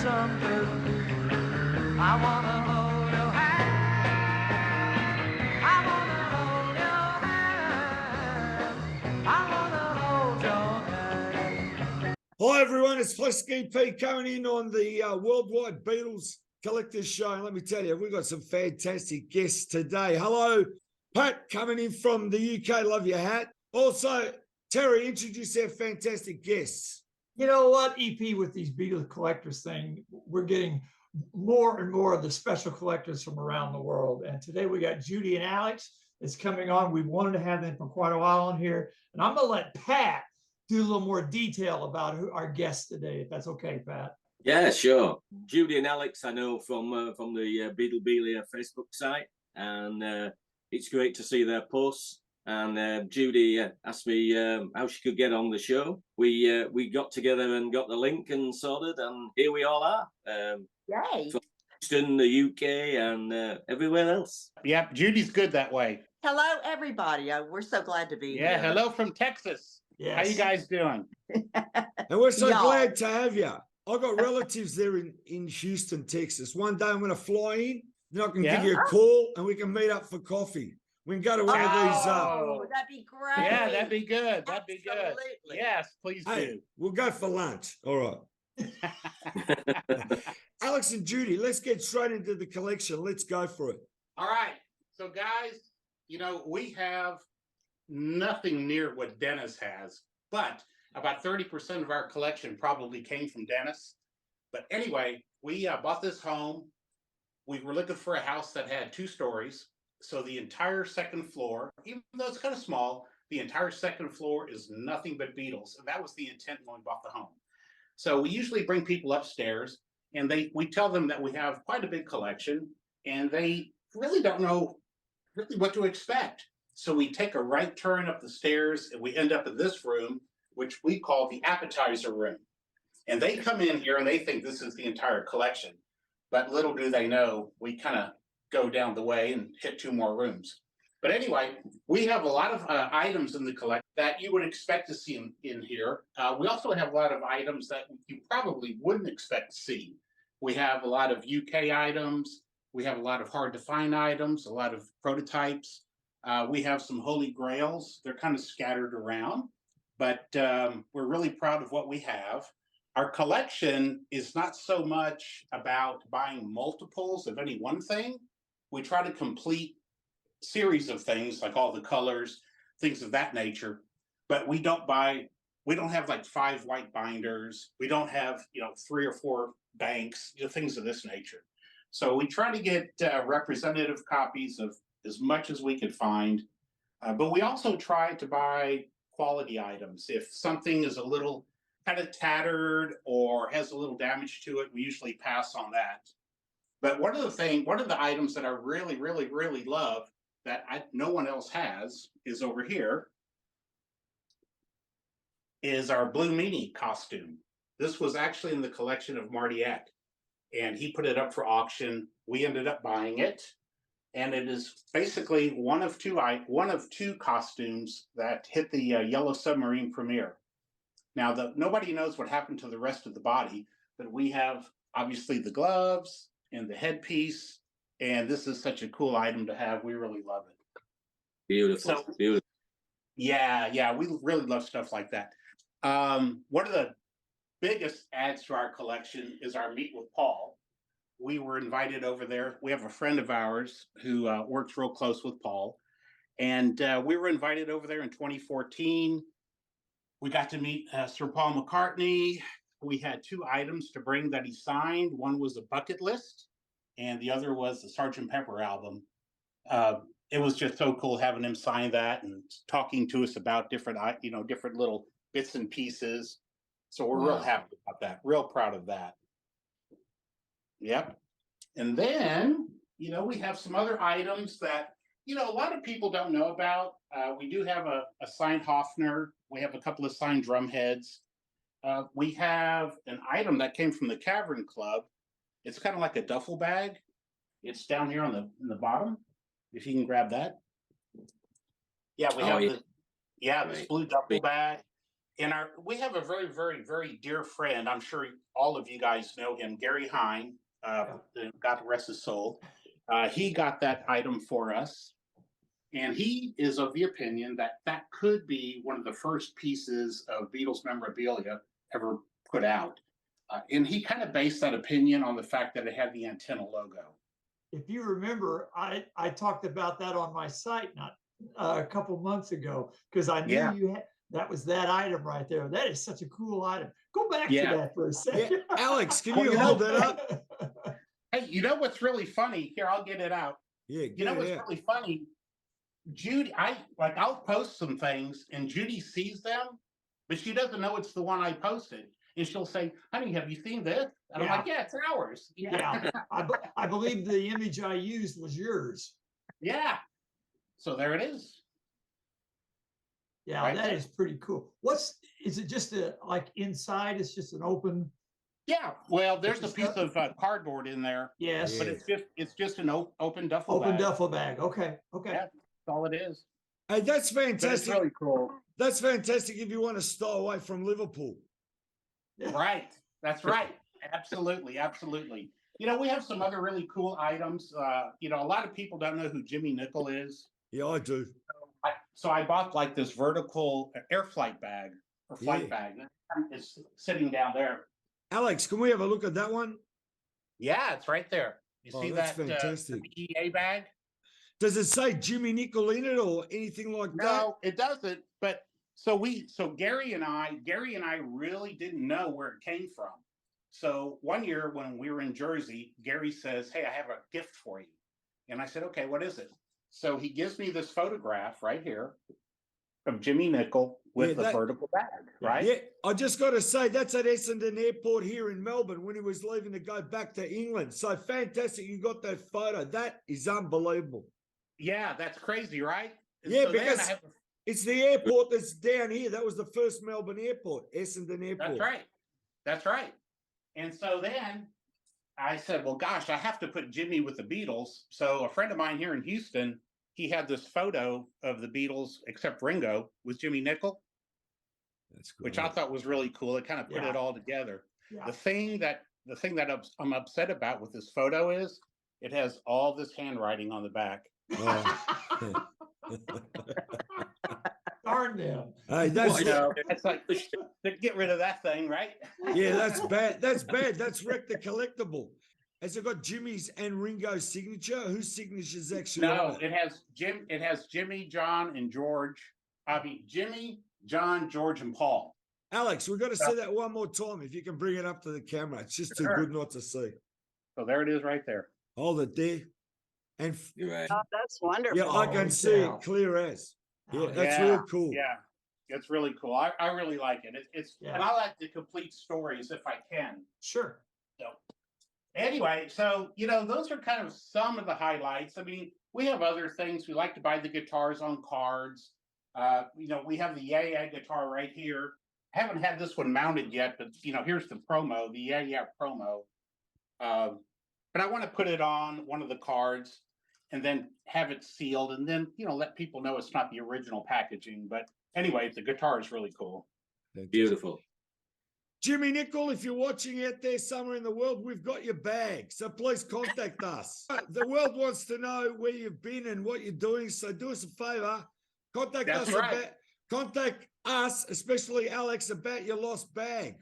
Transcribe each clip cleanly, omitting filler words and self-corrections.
jumping. I wanna hold your hand. I wanna hold your hand. I wanna hold your hand. Hi everyone, it's Flesky P coming in on the Worldwide Beatles Collectors Show. And let me tell you, we've got some fantastic guests today. Hello, Pat, coming in from the UK. Love your hat. Also, Terry, introduce our fantastic guests. You know what, EP, with these Beatles collectors thing, we're getting more and more of the special collectors from around the world. And today we got Judy and Alex that's coming on. We've wanted to have them for quite a while on here. And I'm going to let Pat do a little more detail about who our guests today, if that's okay, Pat. Yeah, sure. Judy and Alex, I know from the Beatlebelia Facebook site, and it's great to see their posts. And Judy asked me how she could get on the show. We got together and got the link and sorted, and here we all are. Yay! From Houston, the UK, and everywhere else. Yep, Judy's good that way. Hello, everybody. We're so glad to be here. Yeah, hello from Texas. Yes. How you guys doing? And we're so Y'all. glad to have you. I've got relatives there in Houston, Texas. One day I'm going to fly in, then I can give you a call and we can meet up for coffee. We can go to one of these. Oh, that'd be great. Yeah, that'd be good. That'd be good. Absolutely. Yes, please Hey, we'll go for lunch. All right. do. Alex and Judy, let's get straight into the collection. Let's go for it. All right. So, guys, you know, we have nothing near what Dennis has, but about 30% of our collection probably came from Dennis. But anyway, we bought this home. We were looking for a house that had 2 stories. So the entire second floor, even though it's kind of small, the entire second floor is nothing but Beatles. And that was the intent when we bought the home. So we usually bring people upstairs and we tell them that we have quite a big collection and they really don't know really what to expect. So we take a right turn up the stairs and we end up in this room, which we call the appetizer room. And they come in here and they think this is the entire collection. But little do they know, we kind of go down the way and hit 2 more rooms. But anyway, we have a lot of items in the collection that you would expect to see in here. We also have a lot of items that you probably wouldn't expect to see. We have a lot of UK items. We have a lot of hard to find items, a lot of prototypes. We have some holy grails. They're kind of scattered around, but we're really proud of what we have. Our collection is not so much about buying multiples of any one thing. We try to complete series of things like all the colors, things of that nature, but we don't have like 5 white binders. We don't have, 3 or 4 banks, things of this nature. So we try to get representative copies of as much as we could find, but we also try to buy quality items. If something is a little kind of tattered or has a little damage to it, we usually pass on that. But one of the items that I really, really, really love that no one else has is over here, is our Blue Meanie costume. This was actually in the collection of Marty Eck, and he put it up for auction. We ended up buying it, and it is basically one of two costumes that hit the Yellow Submarine premiere. Now, nobody knows what happened to the rest of the body, but we have obviously the gloves and the headpiece, and this is such a cool item to have. We really love it. Beautiful, So, beautiful. Yeah, we really love stuff like that. One of the biggest adds to our collection is our Meet with Paul. We were invited over there. We have a friend of ours who works real close with Paul, and we were invited over there in 2014. We got to meet Sir Paul McCartney. We had 2 items to bring that he signed. One was a bucket list, and the other was the Sgt. Pepper album. It was just so cool having him sign that and talking to us about different little bits and pieces. So we're real happy about that. Real proud of that. Yep. And then, we have some other items that, a lot of people don't know about. We do have a signed Hofner. We have a couple of signed drum heads. We have an item that came from the Cavern Club. It's kind of like a duffel bag. It's down here in the bottom. If you can grab that. Yeah, we have this blue duffel bag. we have a very, very, very dear friend. I'm sure all of you guys know him, Gary Hine. God rest his soul. He got that item for us, and he is of the opinion that that could be one of the first pieces of Beatles memorabilia ever put out. And he kind of based that opinion on the fact that it had the antenna logo. If you remember, I talked about that on my site not a couple months ago, because I knew you had, that was that item right there. That is such a cool item. Go back to that for a second. Yeah. Alex, can you hold that up? Hey, you know what's really funny? Here, I'll get it out. Yeah, you know what's really funny? Judy, I'll post some things and Judy sees them, but she doesn't know it's the one I posted. And she'll say, honey, have you seen this? And I'm like, yeah, it's ours. Yeah, I believe the image I used was yours. Yeah. So there it is. Yeah, Right that there. is pretty cool. Is it just like inside? It's just an open. Yeah. Well, there's a piece of cardboard in there. Yes. But it's just an open duffel bag. Open duffel bag. Okay. Okay. Yeah, that's all it is. Hey, that's fantastic. But it's really cool. That's fantastic if you want to stay away from Liverpool. Right. That's right. Absolutely. Absolutely. You know, we have some other really cool items. You know, a lot of people don't know who Jimmy Nicol is. Yeah, I do. So I bought like this vertical air flight bag or flight bag. It's sitting down there. Alex, can we have a look at that one? Yeah, it's right there. You see that's that fantastic. EA bag? Does it say Jimmy Nicol in it or anything like that? No, it doesn't. But so Gary and I really didn't know where it came from. So one year when we were in Jersey, Gary says, hey, I have a gift for you. And I said, okay, what is it? So he gives me this photograph right here of Jimmy Nicol with a vertical bag, right? Yeah, I just got to say, that's at Essendon Airport here in Melbourne when he was leaving to go back to England. So fantastic you got that photo. That is unbelievable. Yeah, that's crazy, right? And yeah, so because it's the airport that's down here. That was the first Melbourne airport, Essendon Airport. That's right. That's right. And so then I said, well, gosh, I have to put Jimmy with the Beatles. So a friend of mine here in Houston, he had this photo of the Beatles, except Ringo, with Jimmy Nicol. That's cool. Which I thought was really cool. It kind of put it all together. Yeah. The thing that I'm upset about with this photo is it has all this handwriting on the back. Oh. Darn them. Hey, that's it's like get rid of that thing, right? Yeah, that's bad. That's bad. That's wrecked the collectible. Has it got Jimmy's and Ringo's signature? Whose signature is actually on it? It has Jimmy, John, and George. I mean Jimmy, John, George, and Paul. Alex, we've got to see that one more time. If you can bring it up to the camera, it's just too good not to see. So there it is, right there. Hold it there, and You're right. Oh, that's wonderful. yeah, I can see it clear as. Yeah, that's real cool. Yeah, it's really cool. I really like it. And I like the complete stories if I can. Sure. So anyway, so those are kind of some of the highlights. I mean, we have other things. We like to buy the guitars on cards. We have the Yeah guitar right here. I haven't had this one mounted yet, but here's the promo, the Yeah promo. But I want to put it on one of the cards and then have it sealed and then, let people know it's not the original packaging. But anyway, the guitar is really cool. Beautiful. Jimmy Nicol, if you're watching out there somewhere in the world, we've got your bag. So please contact us. The world wants to know where you've been and what you're doing. So do us a favor. Contact us, especially Alex, about your lost bag.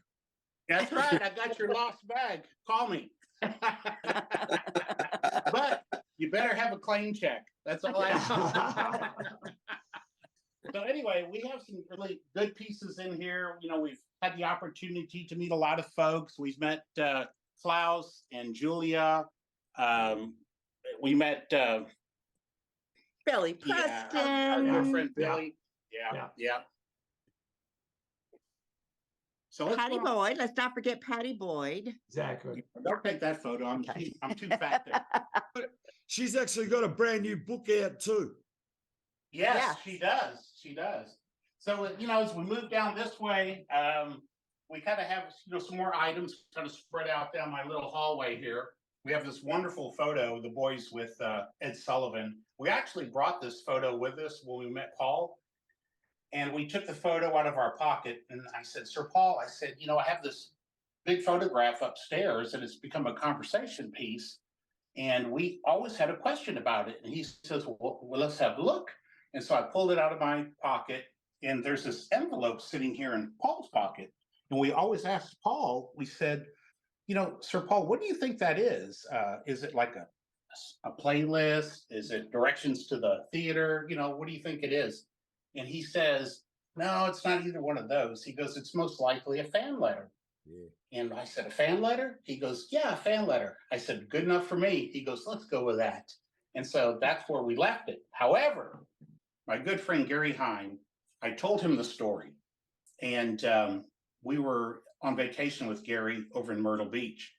That's right. I got your lost bag. Call me. But you better have a claim check. That's all I know. So anyway, we have some really good pieces in here. We've had the opportunity to meet a lot of folks. We've met Klaus and Julia. We met Billy Preston. Our good friend Billy. Yeah. So Patty Boyd. Let's not forget Patty Boyd. Exactly. Don't take that photo. I'm too fat there. She's actually got a brand new book out too. Yes, she does. She does. So, as we move down this way, we kind of have, some more items kind of spread out down my little hallway here. We have this wonderful photo of the boys with Ed Sullivan. We actually brought this photo with us when we met Paul. And we took the photo out of our pocket. And I said, Sir Paul, I said, I have this big photograph upstairs and it's become a conversation piece. And we always had a question about it. And he says, well, let's have a look. And so I pulled it out of my pocket and there's this envelope sitting here in Paul's pocket. And we always asked Paul, we said, Sir Paul, what do you think that is? Is it like a playlist? Is it directions to the theater? What do you think it is? And he says, no, it's not either one of those. He goes, it's most likely a fan letter. Yeah. And I said, a fan letter? He goes, yeah, a fan letter. I said, good enough for me. He goes, let's go with that. And so that's where we left it. However, my good friend Gary Hine, I told him the story. And we were on vacation with Gary over in Myrtle Beach.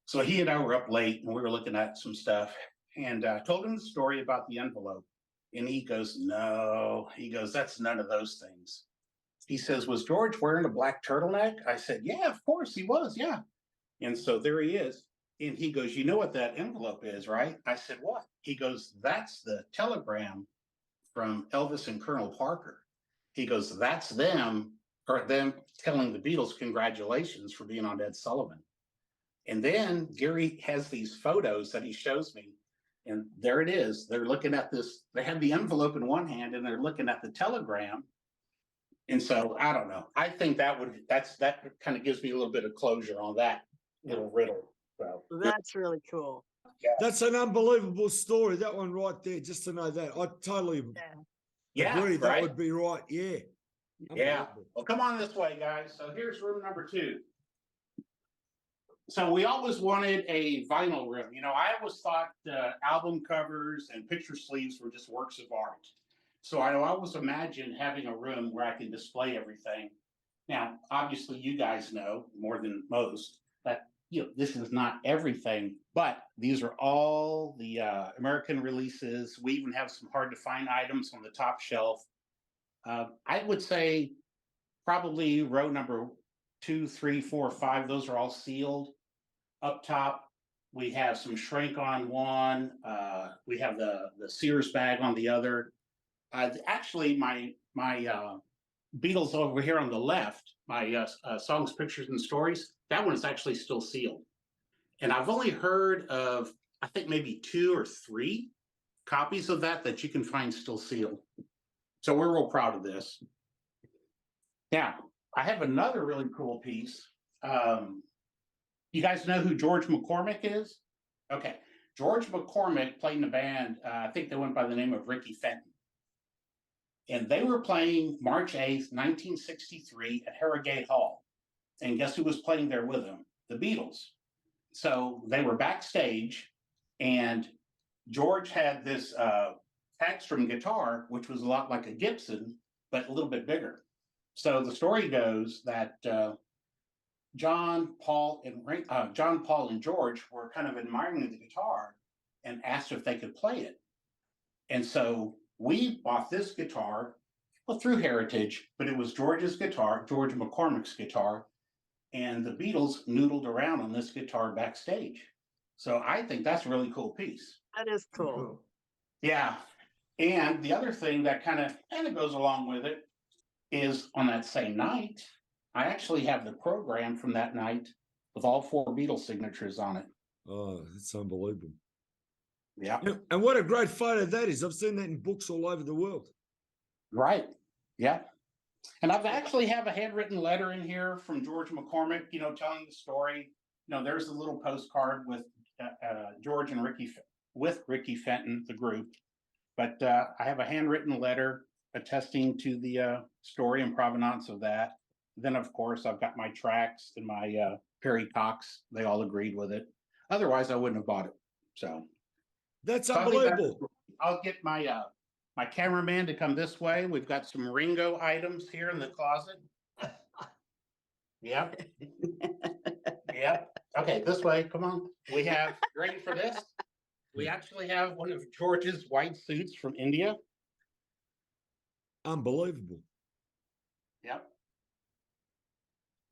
So he and I were up late and we were looking at some stuff and told him the story about the envelope. And he goes, no, he goes, that's none of those things. He says, was George wearing a black turtleneck? I said, yeah, of course he was. Yeah. And so there he is. And he goes, you know what that envelope is, right? I said, what? He goes, that's the telegram from Elvis and Colonel Parker. He goes, that's them telling the Beatles congratulations for being on Ed Sullivan. And then Gary has these photos that he shows me. And there it is. They're looking at this. They have the envelope in one hand and they're looking at the telegram. And so I don't know. I think that kind of gives me a little bit of closure on that little riddle. So That's really cool. yeah. That's an unbelievable story. That one right there, just to know that. I totally agree. That right? would be right. Yeah. Yeah. Well, come on this way, guys. So here's room number 2. So we always wanted a vinyl room. I always thought album covers and picture sleeves were just works of art. So I always imagined having a room where I can display everything. Now, obviously, you guys know more than most that this is not everything, but these are all the American releases. We even have some hard to find items on the top shelf. I would say probably row number 2, 3, 4, 5. Those are all sealed. Up top, we have some shrink on one. We have the Sears bag on the other. Actually, my Beatles over here on the left, my songs, pictures, and stories, that one is actually still sealed. And I've only heard of, I think maybe 2 or 3 copies of that you can find still sealed. So we're real proud of this. Now, I have another really cool piece. You guys know who George McCormick is? Okay. George McCormick played in a band, I think they went by the name of Ricky Fenton. And they were playing March 8th, 1963 at Harrogate Hall. And guess who was playing there with them? The Beatles. So they were backstage and George had this Hagstrom guitar, which was a lot like a Gibson, but a little bit bigger. So the story goes that John, Paul, and George were kind of admiring the guitar and asked if they could play it. And so we bought this guitar, through Heritage, but it was George's guitar, George McCormick's guitar, and the Beatles noodled around on this guitar backstage. So I think that's a really cool piece. That is cool. Yeah. And the other thing that kind of goes along with it is on that same night, I actually have the program from that night with all 4 Beatles signatures on it. Oh, that's unbelievable. Yeah. And what a great photo that is. I've seen that in books all over the world. Right. Yeah. And I've actually have a handwritten letter in here from George McCormick, telling the story. There's a little postcard with George and Ricky, with Ricky Fenton, the group. But I have a handwritten letter attesting to the story and provenance of that. Then, of course, I've got my tracks and my Perry Cox. They all agreed with it. Otherwise, I wouldn't have bought it. So that's unbelievable. I'll get my my cameraman to come this way. We've got some Ringo items here in the closet. Yep. Yep. Okay, this way. Come on. We have, ready for this? We actually have one of George's white suits from India. Unbelievable. Yep.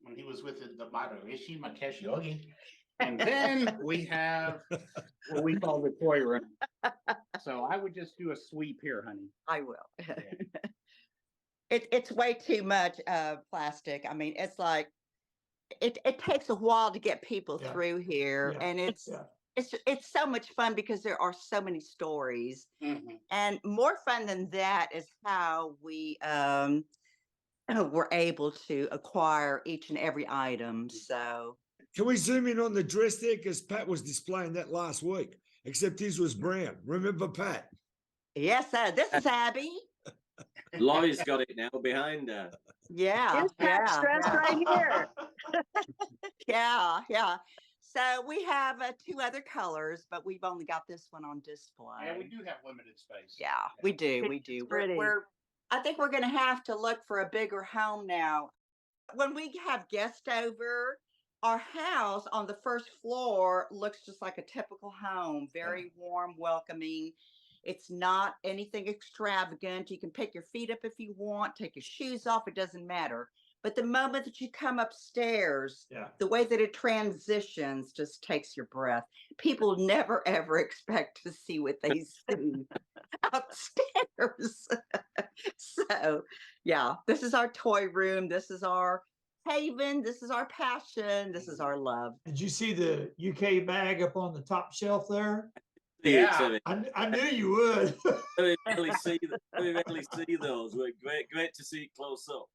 When he was with the Maharishi Makesh Yogi. And then we have what we call the toy room. So I would just do a sweep here, honey. I will. Yeah. It's way too much plastic. I mean, it's like it takes a while to get people Yeah. through here, Yeah. and Yeah. it's so much fun because there are so many stories. Mhm. And more fun than that is how we were able to acquire each and every item. So Can we zoom in on the dress there? Because Pat was displaying that last week, except his was brown. Remember, Pat? yes, this is Abby. Laurie's got it now behind her. Yeah, Here's Pat's dress right here. yeah. So we have two other colors, but we've only got this one on display. And we do have limited space. Yeah, we do. We do. pretty. I think we're going to have to look for a bigger home now. When we have guests over, our house on the first floor looks just like a typical home, very warm, welcoming. It's not anything extravagant. You can pick your feet up if you want, take your shoes off, it doesn't matter. But the moment that you come upstairs, Yeah. the way that it transitions just takes your breath. People never ever expect to see what they see upstairs. So, yeah, this is our toy room. This is our haven. This is our passion. This is our love. Did you see the UK bag up on the top shelf there? Yeah. I knew you would. We rarely see those. We're great to see close up.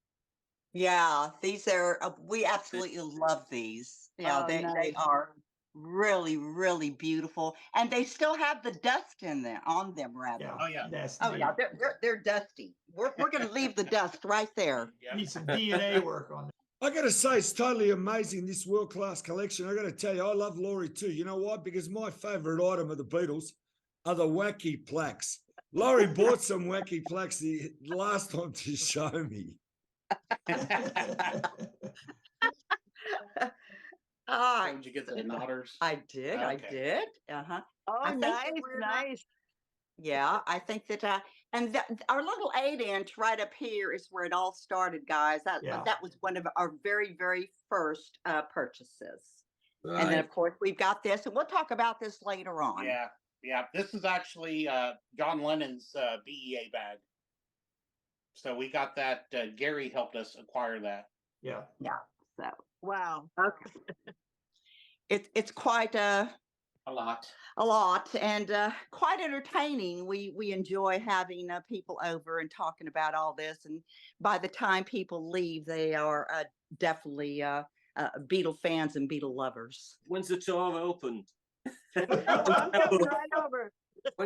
Yeah, these are, we absolutely love these. Yeah, Oh, they nice. are really, really beautiful. And they still have the dust in them, on them rather. Yeah. Oh, yeah. That's Oh neat. yeah, they're dusty. We're going to leave the dust right there. Yeah. Need some DNA work on that. I got to say, it's totally amazing, this world-class collection. I got to tell you, I love Laurie too. You know why? Because my favorite item of the Beatles are the wacky plaques. Laurie bought some wacky plaques the last time to show me. Ah, Did you get the nodders? I did. I Okay. did. Uh-huh. Oh, I think that nice, we're not- nice. Yeah, I think that, and our little 8-inch right up here is where it all started, guys. Yeah. That was one of our very, very first purchases. And then, Right. of course, we've got this, and we'll talk about this later on. Yeah. Yeah. This is actually John Lennon's BEA bag. So we got that. Gary helped us acquire that. Yeah. So Wow. it's quite A lot. a lot and quite entertaining. We enjoy having people over and talking about all this. And by the time people leave, they are definitely Beatle fans and Beatle lovers. When's the tour open? I'm coming right over.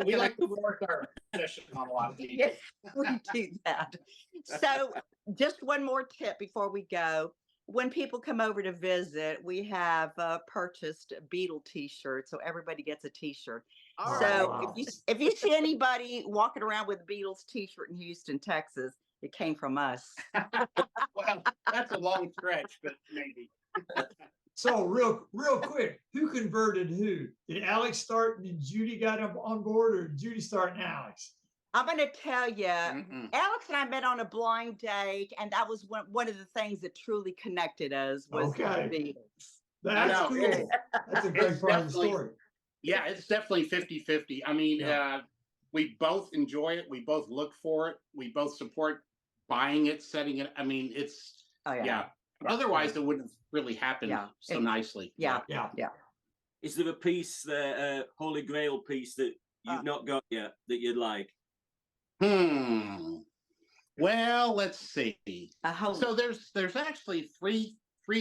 We like to work our session on a lot of these. Yes, we do that. So just one more tip before we go. When people come over to visit, we have purchased Beatle t-shirts, so everybody gets a t-shirt. All So right. Wow. if you see anybody walking around with a Beatles t-shirt in Houston, Texas, it came from us. Well, that's a long stretch, but maybe. So real quick, who converted who? Did Alex start and then Judy got up on board, or did Judy start and Alex? I'm going to tell you, Mm-mm. Alex and I met on a blind date, and that was one of the things that truly connected us was the Okay. Beatles. That's know. cool. That's a great It's part of the definitely- story. Yeah, it's definitely 50-50. I mean, Yeah. we both enjoy it. We both look for it. We both support buying it, setting it. I mean, it's, Oh yeah. yeah. Otherwise, it wouldn't really happen Yeah. so nicely. Yeah. Yeah. Is there a piece, Holy Grail piece that you've not got yet that you'd like? Well, let's see. Hold So there's actually three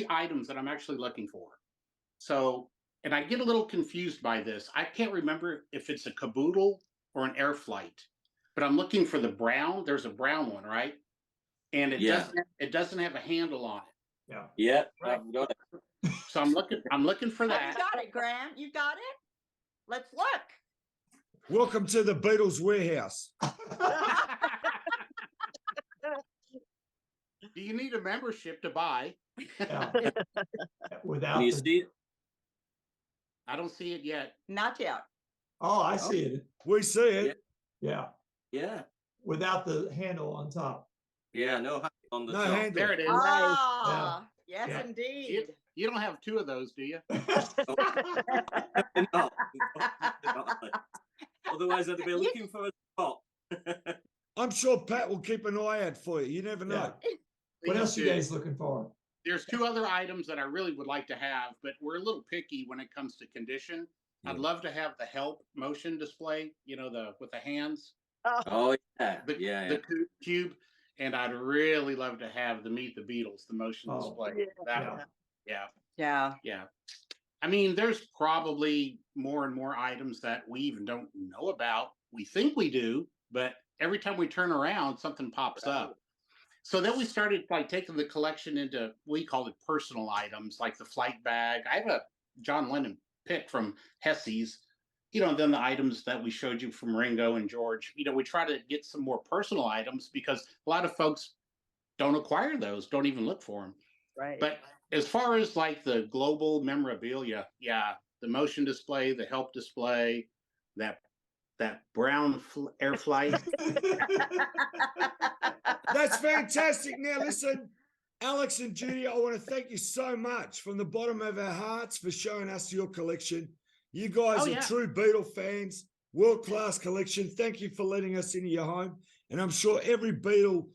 items that I'm actually looking for. So, and I get a little confused by this. I can't remember if it's a caboodle or an air flight, but I'm looking for the brown. There's a brown one, right? And it doesn't have a handle on it. Yeah. Yeah, Right. I've got it. So I'm looking for Oh, that. you got it, Graham. You got it. Let's look. Welcome to the Beatles warehouse. Do you need a membership to buy? Yeah. Without Can you the, see it? I don't see it yet. Not yet. oh, I see it. We see it. Yeah. Yeah. Without the handle on top. Yeah, no handle on the No top. handle. There it is. Ah, yes, Yeah. indeed. You don't have two of those, do you? No. Otherwise, I'd be looking for a spot. I'm I'm sure Pat will keep an eye out for you. You never know. Yeah. What Please else you do. guys looking for? There's two other items that I really would like to have, but we're a little picky when it comes to condition. I'd Yeah. love to have the help motion display, you know, the with the hands, Oh yeah, the yeah, the cube, and I'd really love to have the Meet the Beatles, the motion Oh, display. yeah. That Yeah. one. Yeah, Yeah. yeah. I mean, there's probably more and more items that we even don't know about. We think we do, but every time we turn around, something pops up. So then we started like taking the collection into, we called it personal items, like the flight bag. I have a John Lennon pick from Hesse's, you know, and then the items that we showed you from Ringo and George. You know, we try to get some more personal items because a lot of folks don't acquire those, don't even look for them. Right. But as far as like the global memorabilia, yeah, the motion display, the help display, that brown air flight. That's fantastic. Now, listen, Alex and Judy, I want to thank you so much from the bottom of our hearts for showing us your collection. You guys Oh, are yeah. true Beatle fans, world-class collection. Thank you for letting us into your home. And I'm sure every Beatle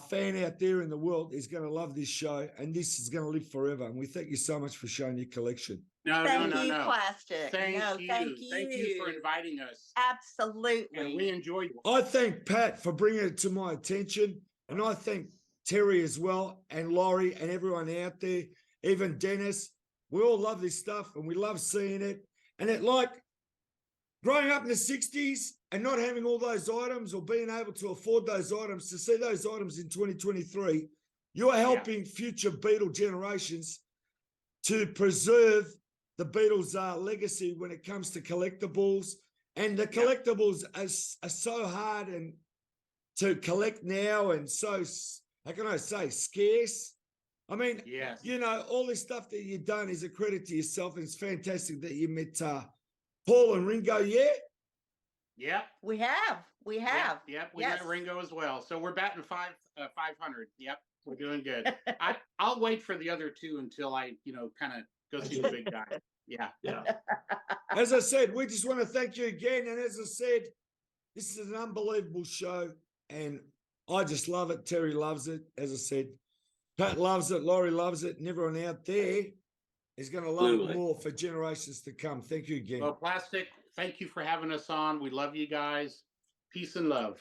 fan out there in the world is going to love this show, and this is going to live forever. And we thank you so much for showing your collection. No, Thank no, you, no. Plastic. Thank no, you. thank Thank you for inviting us. Absolutely. And we enjoyed it. I thank Pat for bringing it to my attention, and I thank Terry as well, and Laurie, and everyone out there, even Dennis. We all love this stuff, and we love seeing it. And it, like, growing up in the 60s and not having all those items or being able to afford those items, to see those items in 2023, you're helping future Beatle generations to preserve the Beatles' legacy when it comes to collectibles. And the collectibles are so hard and to collect now, and so, how can I say, scarce. I mean, Yes. you know, all this stuff that you've done is a credit to yourself. And it's fantastic that you met Paul and Ringo. Yeah. Yep. We have. We have. Yep. We Yes. got Ringo as well. So we're batting 500. Yep. We're doing good. I'll wait for the other two until I, you know, kind of go see the big guy. Yeah. Yeah. As I said, we just want to thank you again. And as I said, this is an unbelievable show, and I just love it. Terry loves it. As I said, Pat loves it. Laurie loves it. And everyone out there is going to love Absolutely. it more for generations to come. Thank you again. Well, Plastic, thank you for having us on. We love you guys. Peace and love.